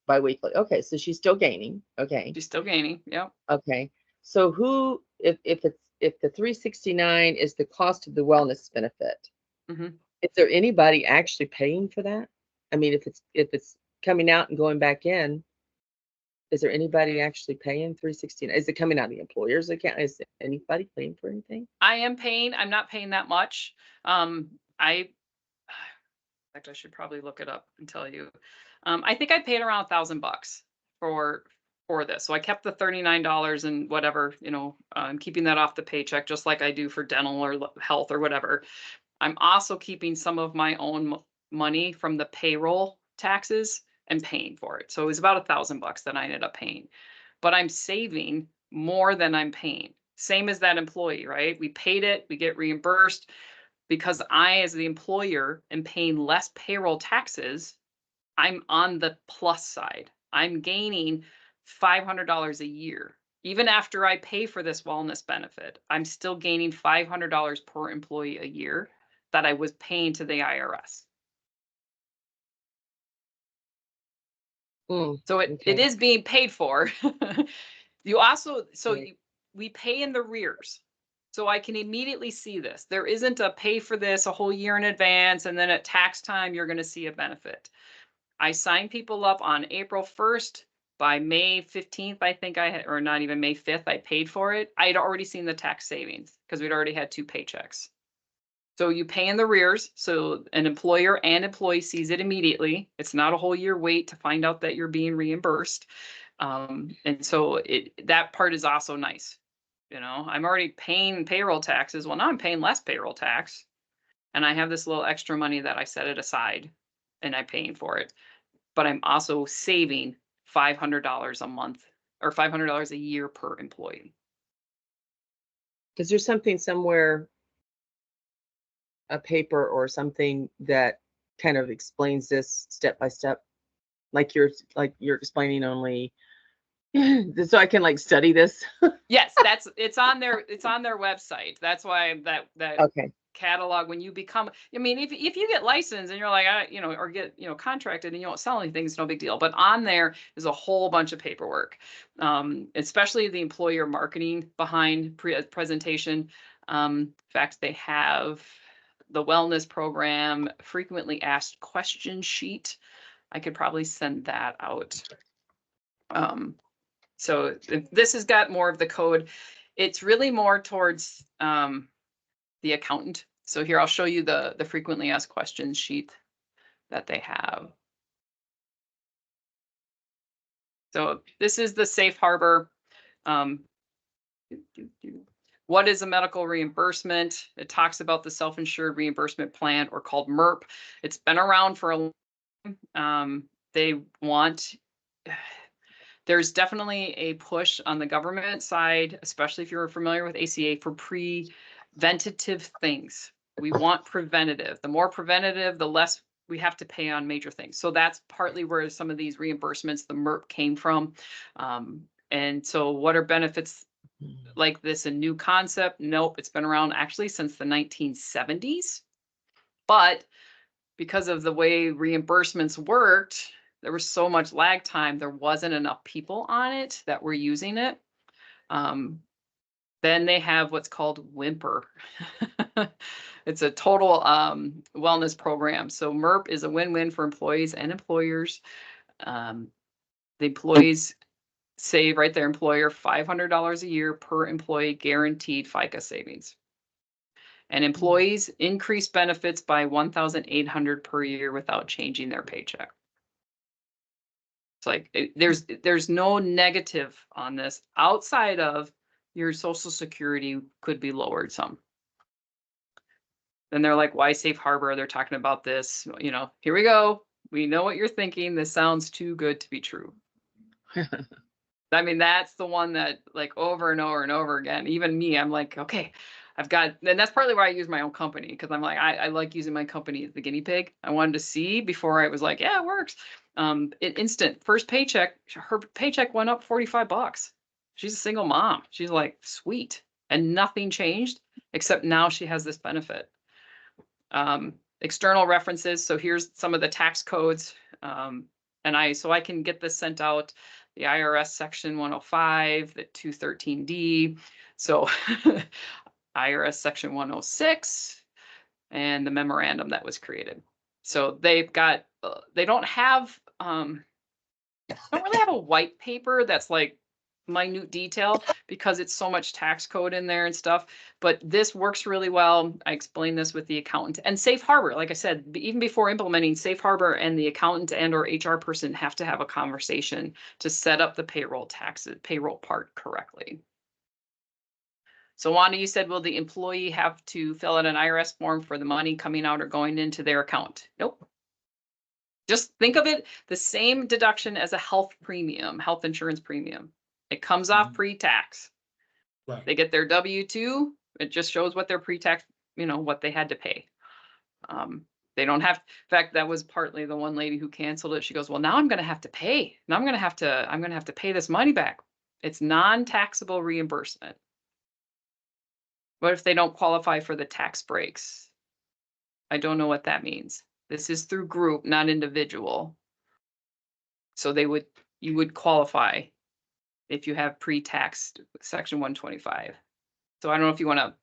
Biweekly. Okay, so she's still gaining. Okay. She's still gaining. Yep. Okay. So if the 369 is the cost of the wellness benefit, Mhm. is there anybody actually paying for that? I mean, if it's coming out and going back in, is there anybody actually paying 369? Is it coming out of the employer's account? Is anybody paying for anything? I am paying. I'm not paying that much. In fact, I should probably look it up and tell you. I think I paid around $1,000 for this. So I kept the $39 and whatever, I'm keeping that off the paycheck, just like I do for dental or health or whatever. I'm also keeping some of my own money from the payroll taxes and paying for it. So it was about $1,000 that I ended up paying, but I'm saving more than I'm paying. Same as that employee, right? We paid it, we get reimbursed because I, as the employer, am paying less payroll taxes. I'm on the plus side. I'm gaining $500 a year. Even after I pay for this wellness benefit, I'm still gaining $500 per employee a year that I was paying to the IRS. So it Okay. is being paid for. You also, Right. we pay in the rears. So I can immediately see this. There isn't a pay for this a whole year in advance, and then at tax time, you're gonna see a benefit. I sign people up on April 1st. By May 15th, I think I had, or not even May 5th, I paid for it. I'd already seen the tax savings because we'd already had 2 paychecks. So you pay in the rears, so an employer and employee sees it immediately. It's not a whole year wait to find out that you're being reimbursed. And so that part is also nice. You know, I'm already paying payroll taxes. Well, now I'm paying less payroll tax, and I have this little extra money that I set it aside, and I'm paying for it. But I'm also saving $500 a month or $500 a year per employee. Is there something somewhere, a paper or something that kind of explains this step by step? Like you're explaining only, so I can like study this? Yes, it's on their website. That's why that Okay. catalog, when you become, I mean, if you get licensed and you're like, you know, or get, you know, contracted and you don't sell anything, it's no big deal. But on there is a whole bunch of paperwork, especially the employer marketing behind presentation. In fact, they have the wellness program frequently asked question sheet. I could probably send that out. So this has got more of the code. It's really more towards the accountant. So here, I'll show you the frequently asked questions sheet that they have. So this is the safe harbor. What is a medical reimbursement? It talks about the self-insured reimbursement plan, or called MERP. It's been around for a long time. They want, there's definitely a push on the government side, especially if you're familiar with ACA, for preventative things. We want preventative. The more preventative, the less we have to pay on major things. So that's partly where some of these reimbursements, the MERP, came from. And so what are benefits like this a new concept? Nope, it's been around actually since the 1970s. But because of the way reimbursements worked, there was so much lag time, there wasn't enough people on it that were using it. Then they have what's called Whimper. It's a total wellness program. So MERP is a win-win for employees and employers. The employees save, right, their employer $500 a year per employee, guaranteed FICA savings. And employees increase benefits by $1,800 per year without changing their paycheck. It's like there's no negative on this outside of your Social Security could be lowered some. Then they're like, why safe harbor? They're talking about this, you know, here we go. We know what you're thinking. This sounds too good to be true. I mean, that's the one that, like, over and over and over again, even me, I'm like, okay, I've got, and that's partly why I use my own company, because I'm like, I like using my company as the guinea pig. I wanted to see before I was like, yeah, it works. Instant first paycheck, her paycheck went up $45. She's a single mom. She's like, sweet. And nothing changed except now she has this benefit. External references. So here's some of the tax codes. So I can get this sent out. The IRS section 105, the 213D. So IRS section 106, and the memorandum that was created. So they've got, they don't really have a white paper that's like minute detail, because it's so much tax code in there and stuff. But this works really well. I explained this with the accountant. And safe harbor, like I said, even before implementing safe harbor, and the accountant and or HR person have to have a conversation to set up the payroll part correctly. So Wanda, you said, will the employee have to fill out an IRS form for the money coming out or going into their account? Nope. Just think of it the same deduction as a health insurance premium. It comes off pre-tax. Right. They get their W-2. It just shows what their pre-tax, you know, what they had to pay. They don't have, in fact, that was partly the one lady who canceled it. She goes, well, now I'm going to have to pay. Now I'm going to have to pay this money back. It's non-taxable reimbursement. What if they don't qualify for the tax breaks? I don't know what that means. This is through group, not individual. So you would qualify if you have pre-taxed section 125. So I don't know if you want to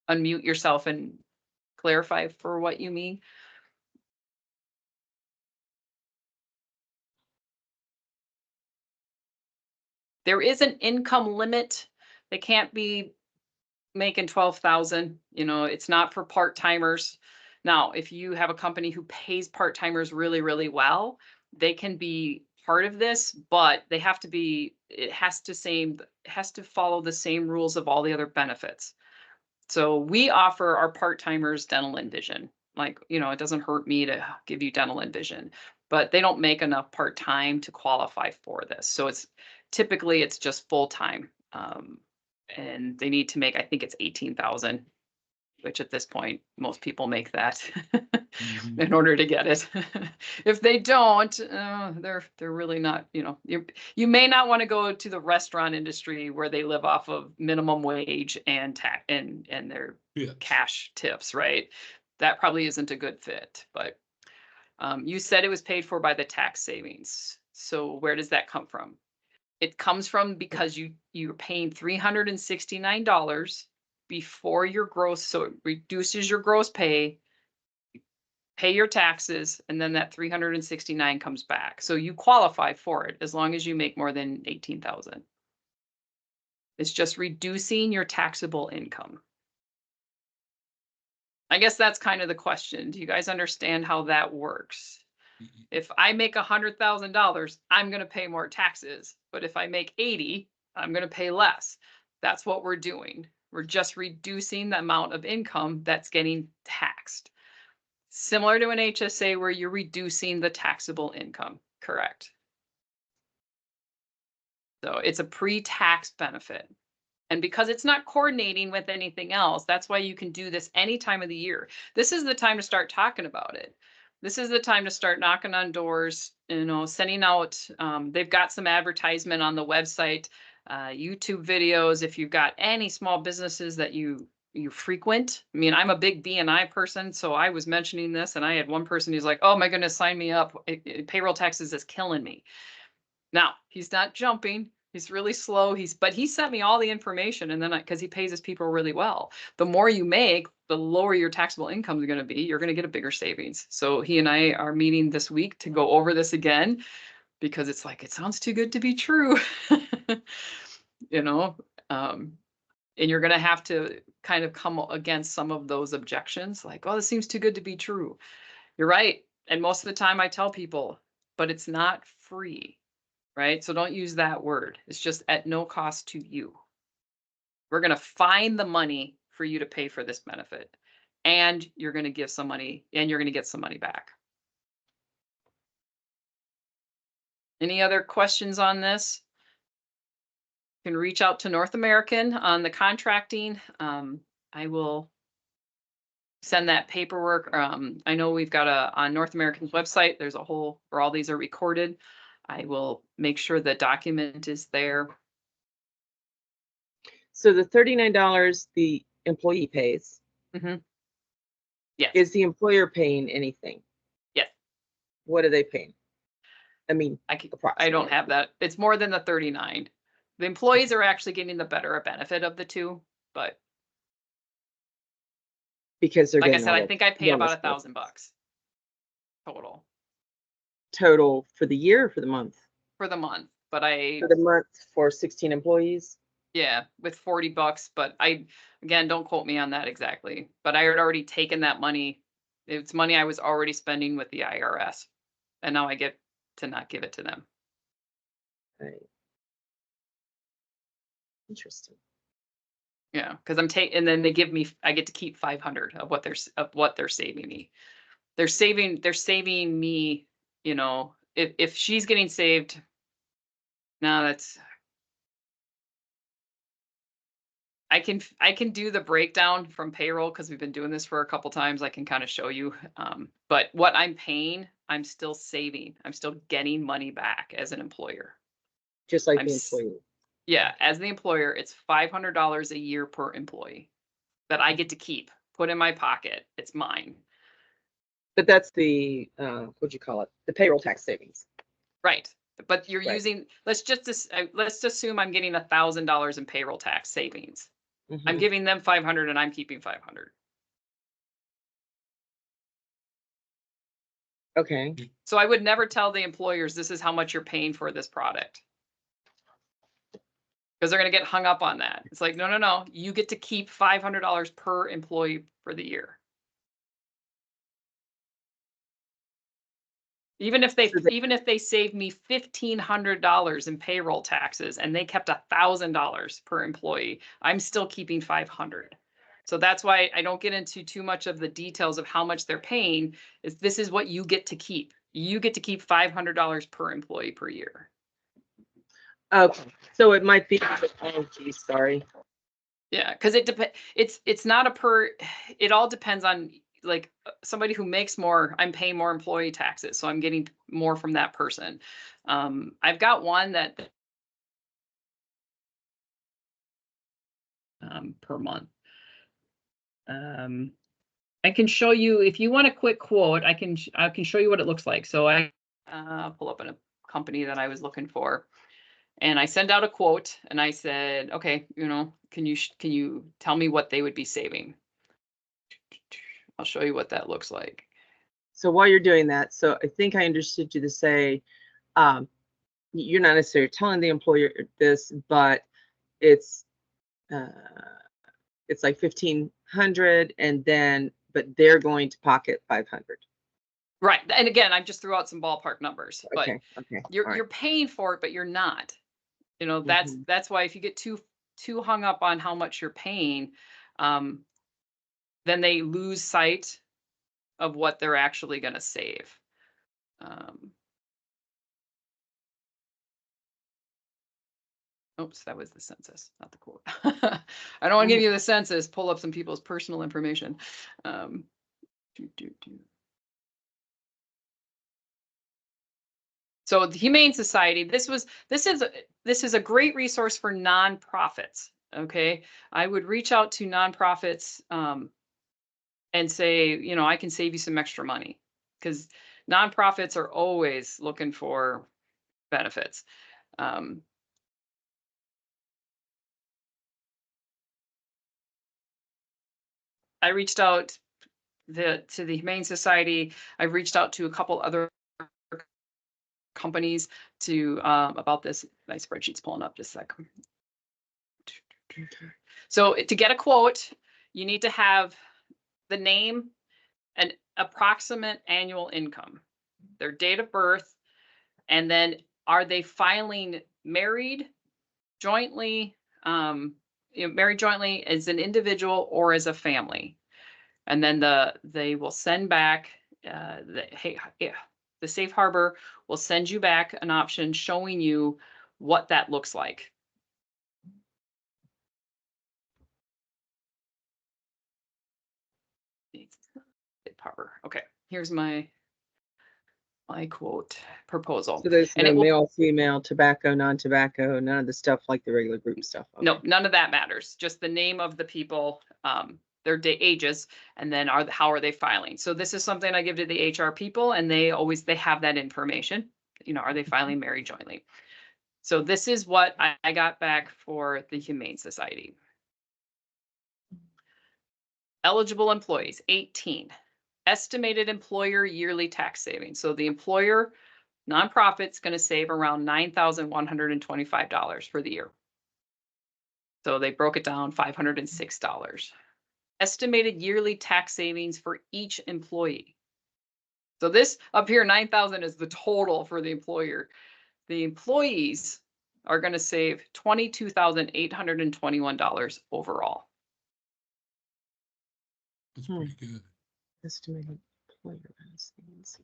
unmute yourself and clarify for what you mean? There is an income limit. They can't be making 12,000, it's not for part-timers. Now, if you have a company who pays part-timers really, really well, they can be part of this, but it has to follow the same rules of all the other benefits. So we offer our part-timers dental and vision. Like, it doesn't hurt me to give you dental and vision, but they don't make enough part-time to qualify for this. So typically it's just full-time. And they need to make, I think it's 18,000, which at this point, most people make that in order to get it. If they don't, they're really not, you may not want to go to the restaurant industry where they live off of minimum wage and tax and their cash tips, right? That probably isn't a good fit, but you said it was paid for by the tax savings. So where does that come from? It comes from because you're paying $369 before your gross, so it reduces your gross pay your taxes, and then that 369 comes back. So you qualify for it as long as you make more than 18,000. It's just reducing your taxable income. I guess that's kind of the question. Do you guys understand how that works? If I make $100,000, I'm going to pay more taxes. But if I make 80, I'm going to pay less. That's what we're doing. We're just reducing the amount of income that's getting taxed. Similar to an HSA where you're reducing the taxable income, correct? So it's a pre-tax benefit. And because it's not coordinating with anything else, that's why you can do this any time of the year. This is the time to start talking about it. This is the time to start knocking on doors, sending out, they've got some advertisement on the website, YouTube videos. If you've got any small businesses that you frequent. I mean, I'm a big B&I person, so I was mentioning this and I had one person who's like, oh my goodness, sign me up. Payroll taxes is killing me. Now, he's not jumping. He's really slow. But he sent me all the information, and then because he pays his people really well. The more you make, the lower your taxable income is going to be. You're going to get a bigger savings. So he and I are meeting this week to go over this again, because it's like, it sounds too good to be true. And you're going to have to kind of come against some of those objections, like, oh, this seems too good to be true. You're right. And most of the time I tell people, but it's not free. Right? So don't use that word. It's just at no cost to you. We're going to find the money for you to pay for this benefit. And you're going to give some money, and you're going to get some money back. Any other questions on this? You can reach out to North American on the contracting. I will send that paperwork. I know we've got on North American's website, there's a whole, where all these are recorded. I will make sure the document is there. So the $39 the employee pays. Mm-hmm. Yes. Is the employer paying anything? Yes. What are they paying? I mean, I don't have that. It's more than the 39. The employees are actually getting the better benefit of the two, but because they're like I said, I think I pay about $1,000 total. Total for the year or for the month? For the month, but for the month for 16 employees. Yeah, with $40, but again, don't quote me on that exactly. But I had already taken that money. It's money I was already spending with the IRS, and now I get to not give it to them. Right. Interesting. Yeah, because and then they give me, I get to keep 500 of what they're saving me. They're saving me. If she's getting saved, now that's, I can do the breakdown from payroll because we've been doing this for a couple times. I can kind of show you. But what I'm paying, I'm still saving. I'm still getting money back as an employer. Just like the employee. Yeah, as the employer, it's $500 a year per employee that I get to keep, put in my pocket. It's mine. But that's the, what'd you call it? The payroll tax savings. Right. But you're using, let's just assume I'm getting $1,000 in payroll tax savings. I'm Mhm. giving them 500 and I'm keeping 500. Okay. So I would never tell the employers this is how much you're paying for this product. Because they're going to get hung up on that. It's like, no, no, no. You get to keep $500 per employee for the year. Even if So they they save me $1,500 in payroll taxes and they kept $1,000 per employee, I'm still keeping 500. So that's why I don't get into too much of the details of how much they're paying. This is what you get to keep. You get to keep $500 per employee per year. okay. So it might be, oh geez, sorry. Yeah, because it's not a per, it all depends on like somebody who makes more, I'm paying more employee taxes, so I'm getting more from that person. I've got one that per month. I can show you if you want a quick quote. I can show you what it looks like. So I pull up a company that I was looking for, and I send out a quote, and I said, okay, you know, can you tell me what they would be saving? I'll show you what that looks like. So while you're doing that, so I think I understood you to say, you're not necessarily telling the employer this, but it's uh, like 1,500, and then but they're going to pocket 500. Right. And again, I just threw out some ballpark numbers, but Okay. Okay. you're paying for it, but you're not. You know, Mhm. that's why if you get too hung up on how much you're paying, then they lose sight of what they're actually going to save. Oops, that was the census, not the quote. I don't want to give you the census, pull up some people's personal information. So the Humane Society, this is a great resource for nonprofits. Okay, I would reach out to nonprofits and say, you know, I can save you some extra money, because nonprofits are always looking for benefits. I reached out to the Humane Society. I've reached out to a couple other companies to about this. My spreadsheet's pulling up just a second. So to get a quote, you need to have the name and approximate annual income, their date of birth, and then are they filing married, jointly, married jointly as an individual or as a family. And then they will send back the Safe Harbor will send you back an option showing you what that looks like. Safe Harbor. Okay, here's my quote proposal. So there's And no it will, male, female, tobacco, non-tobacco, none of the stuff like the regular group stuff. Okay. no, none of that matters. Just the name of the people, their ages, and then how are they filing. So this is something I give to the HR people, and they have that information. You know, are they filing married jointly? So this is what I got back for the Humane Society. Eligible employees, 18. Estimated employer yearly tax savings. So the employer nonprofit's going to save around $9,125 for the year. So they broke it down, $506. Estimated yearly tax savings for each employee. So this up here, 9,000 is the total for the employer. The employees are going to save $22,821 overall. That's pretty good. Estimated employer savings.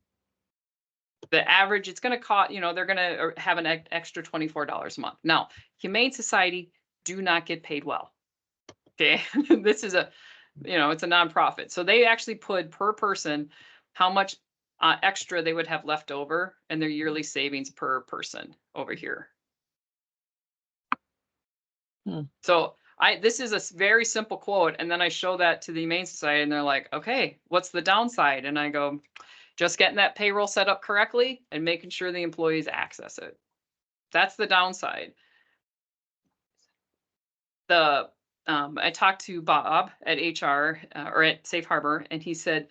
The average, it's going to cost, you know, they're going to have an extra $24 a month. Now, Humane Society do not get paid well. Okay, this is it's a nonprofit. So they actually put per person how much extra they would have left over and their yearly savings per person over here. So this is a very simple quote. And then I show that to the Humane Society and they're like, okay, what's the downside? And I go, just getting that payroll set up correctly and making sure the employees access it. That's the downside. The I talked to Bob at HR or at Safe Harbor, and he said,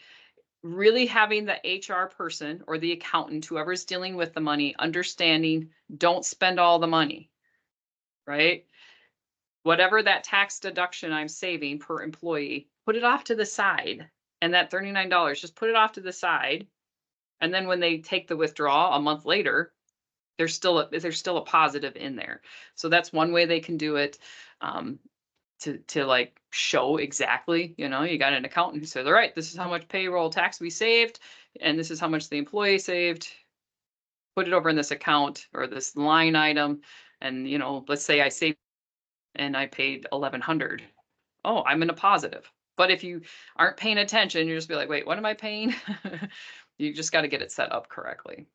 really having the HR person or the accountant, whoever's dealing with the money, understanding, don't spend all the money, right? Whatever that tax deduction I'm saving per employee, put it off to the side. And that $39, just put it off to the side. And then when they take the withdrawal a month later, there's still a positive in there. So that's one way they can do it. To like show exactly, you got an accountant who says, all right, this is how much payroll tax we saved, and this is how much the employee saved. Put it over in this account or this line item. And, let's say I saved and I paid 1,100. Oh, I'm in a positive. But if you aren't paying attention, you just be like, wait, what am I paying? You just got to get it set up correctly.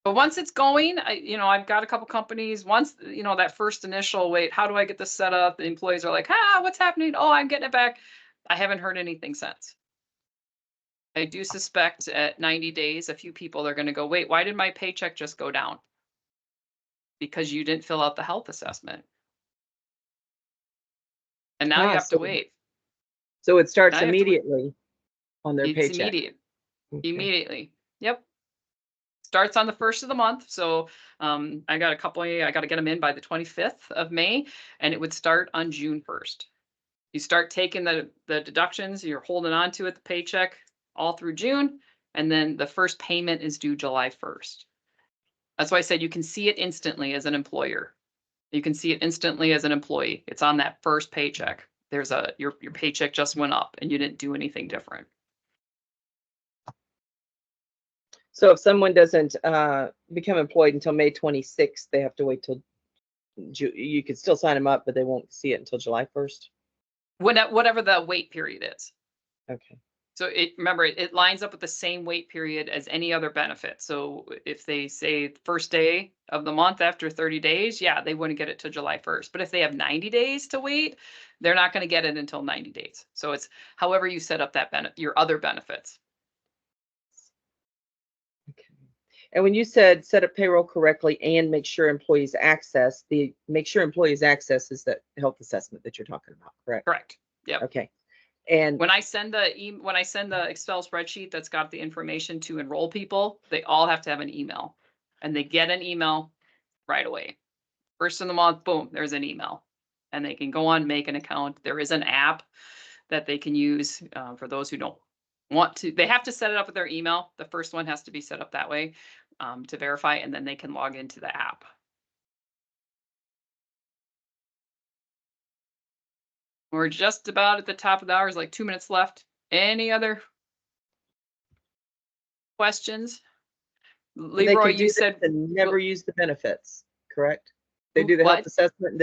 But once it's going, I've got a couple companies. Once, that first initial, wait, how do I get this set up? The employees are like, what's happening? Oh, I'm getting it back. I haven't heard anything since. I do suspect at 90 days, a few people are going to go, wait, why did my paycheck just go down? Because you didn't fill out the health assessment. And now you have to wait. So it starts Now you have to wait. immediately on their It's paycheck. immediate. Okay. Immediately. Yep. Starts on the 1st of the month. So I got a couple, I got to get them in by the 25th of May, and it would start on June 1st. You start taking the deductions, you're holding on to it, the paycheck, all through June, and then the first payment is due July 1st. That's why I said you can see it instantly as an employer. You can see it instantly as an employee. It's on that first paycheck. There's your paycheck just went up and you didn't do anything different. So if someone doesn't become employed until May 26th, they have to wait till you could still sign them up, but they won't see it until July 1st. Whatever the wait period is. Okay. So remember, it lines up with the same wait period as any other benefit. So if they say first day of the month after 30 days, yeah, they wouldn't get it till July 1st. But if they have 90 days to wait, they're not going to get it until 90 days. So it's however you set up that your other benefits. Okay. And when you said set up payroll correctly and make sure employees access, is the health assessment that you're talking about, correct? Correct. Yep. Okay. And when I send the Excel spreadsheet that's got the information to enroll people, they all have to have an email, and they get an email right away. First of the month, boom, there's an email, and they can go on, make an account. There is an app that they can use for those who don't want to. They have to set it up with their email. The first one has to be set up that way to verify, and then they can log into the app. We're just about at the top of the hour. There's like 2 minutes left. Any other questions? Leroy, you said never use the benefits, correct? They do the health assessment.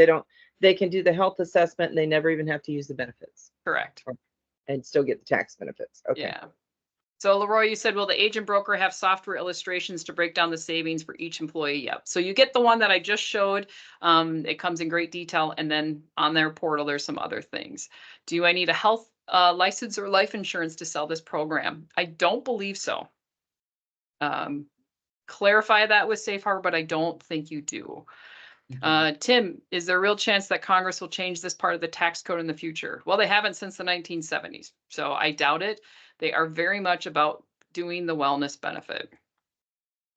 They can do the health assessment and they never even have to use the benefits. Correct. And still get the tax benefits. Okay. Yeah. So Leroy, you said, will the agent broker have software illustrations to break down the savings for each employee? Yep. So you get the one that I just showed. It comes in great detail. And then on their portal, there's some other things. Do I need a health license or life insurance to sell this program? I don't believe so. Clarify that with Safe Harbor, but I don't think you do. Tim, is there a real chance that Congress will change this part of the tax code in the future? Well, they haven't since the 1970s, so I doubt it. They are very much about doing the wellness benefit.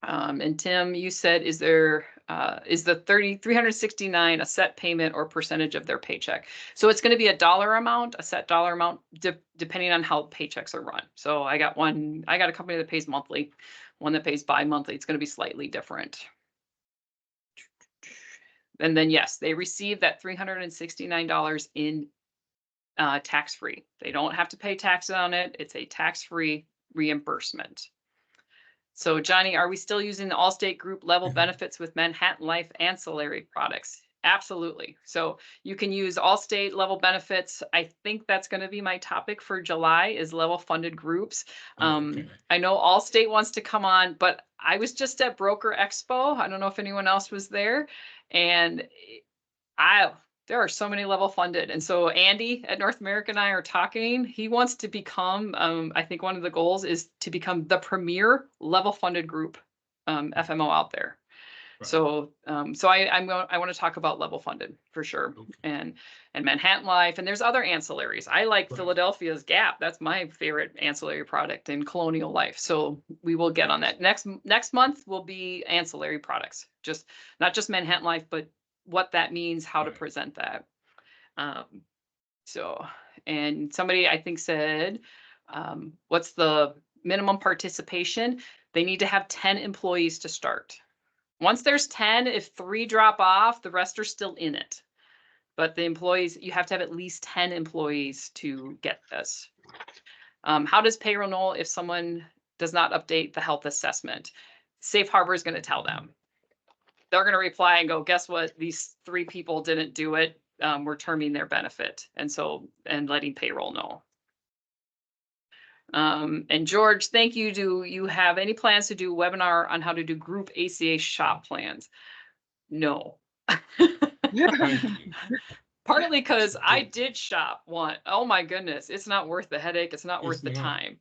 And Tim, you said, is the 369 a set payment or percentage of their paycheck? So it's going to be a dollar amount, a set dollar amount, depending on how paychecks are run. So I got a company that pays monthly, one that pays bi-monthly. It's going to be slightly different. And then, yes, they receive that $369 in tax-free. They don't have to pay taxes on it. It's a tax-free reimbursement. So Johnny, are we still using the Allstate group level benefits with Manhattan Life ancillary products? Absolutely. So you can use Allstate level benefits. I think that's going to be my topic for July is level funded groups. Okay. I know Allstate wants to come on, but I was just at Broker Expo. I don't know if anyone else was there. And there are so many level funded. And so Andy at North America and I are talking. He wants to become, I think one of the goals is to become the premier level funded group FMO out there. So, I want to talk about level funded for sure, Okay. and Manhattan Life, and there's other ancillaries. I like Right. Philadelphia's Gap. That's my favorite ancillary product, and Colonial Life. So we will get on that next month. Will be ancillary products, just not just Manhattan Life, but what that means, how to Right. present that. So, and somebody I think said, what's the minimum participation? They need to have 10 employees to start. Once there's 10, if 3 drop off, the rest are still in it. But the employees, you have to have at least 10 employees to get this. How does payroll know if someone does not update the health assessment? Safe Harbor is going to tell them. They're going to reply and go, guess what? These 3 people didn't do it. We're terming their benefit. And letting payroll know. And George, thank you. Do you have any plans to do a webinar on how to do group ACA shop plans? No. Thank you. Partly because I did shop one. Oh my goodness, it's not worth the headache. It's not worth It's the not. time.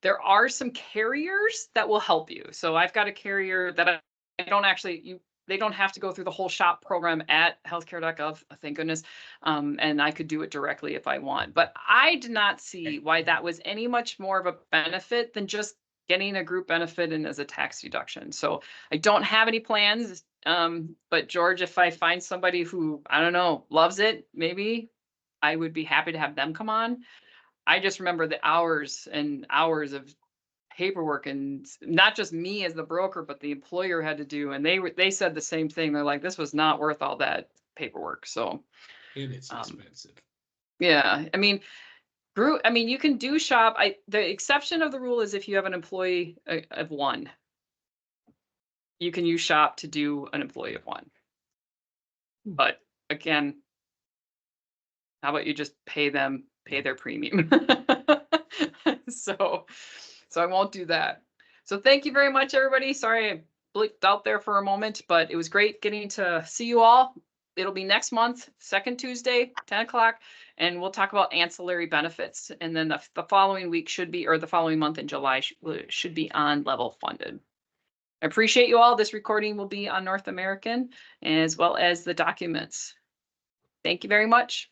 There are some carriers that will help you. So I've got a carrier that I don't actually, they don't have to go through the whole shop program at healthcare.gov, thank goodness. And I could do it directly if I want. But I did not see why that was any much more of a benefit than just getting a group benefit and as a tax deduction. So I don't have any plans. But George, if I find somebody who, I don't know, loves it, maybe I would be happy to have them come on. I just remember the hours and hours of paperwork, and not just me as the broker, but the employer had to do. And they said the same thing. They're like, this was not worth all that paperwork. So, And it's expensive. yeah, I mean, you can do shop. The exception of the rule is if you have an employee of 1. You can use shop to do an employee of 1. But again, how about you just pay their premium? So I won't do that. So thank you very much, everybody. Sorry I blinked out there for a moment, but it was great getting to see you all. It'll be next month, second Tuesday, 10 o'clock, and we'll talk about ancillary benefits. And then the following week should be, or the following month in July should be on level funded. I appreciate you all. This recording will be on North American as well as the documents. Thank you very much.